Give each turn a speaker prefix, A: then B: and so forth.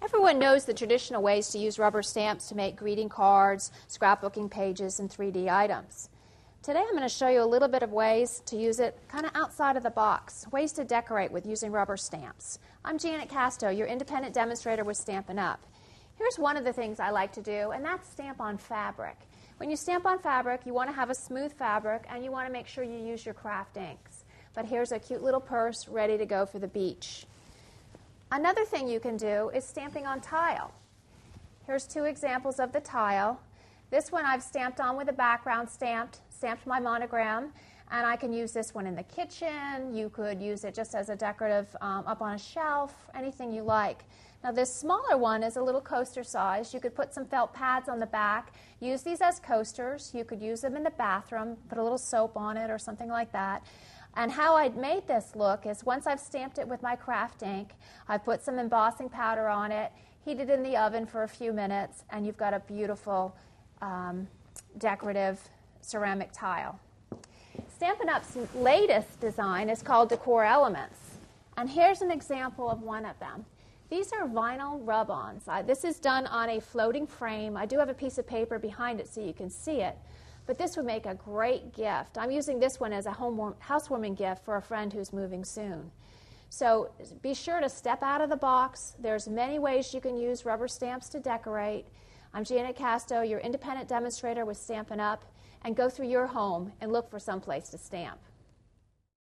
A: Everyone knows the traditional ways to use rubber stamps to make greeting cards, scrapbooking pages, and 3D items. Today I'm going to show you a little bit of ways to use it kind of outside of the box, ways to decorate with using rubber stamps. I'm Janet Casto, your independent demonstrator with Stampin' Up! Here's one of the things I like to do, and that's stamp on fabric. When you stamp on fabric, you want to have a smooth fabric, and you want to make sure you use your craft inks. But here's a cute little purse ready to go for the beach. Another thing you can do is stamping on tile. Here's two examples of the tile. This one I've stamped on with a background stamped my monogram, and I can use this one in the kitchen. You could use it just as a decorative up on a shelf, anything you like. Now this smaller one is a little coaster size. You could put some felt pads on the back, use these as coasters. You could use them in the bathroom, put a little soap on it or something like that. And how I made this look is once I've stamped it with my craft ink, I put some embossing powder on it, heated it in the oven for a few minutes, and you've got a beautiful decorative ceramic tile. Stampin' Up's latest design is called Decor Elements, and here's an example of one of them. These are vinyl rub-ons. This is done on a floating frame. I do have a piece of paper behind it so you can see it. But this would make a great gift. I'm using this one as a housewarming gift for a friend who's moving soon. So be sure to step out of the box. There's many ways you can use rubber stamps to decorate. I'm Janet Casto, your independent demonstrator with Stampin' Up! And go through your home and look for some place to stamp.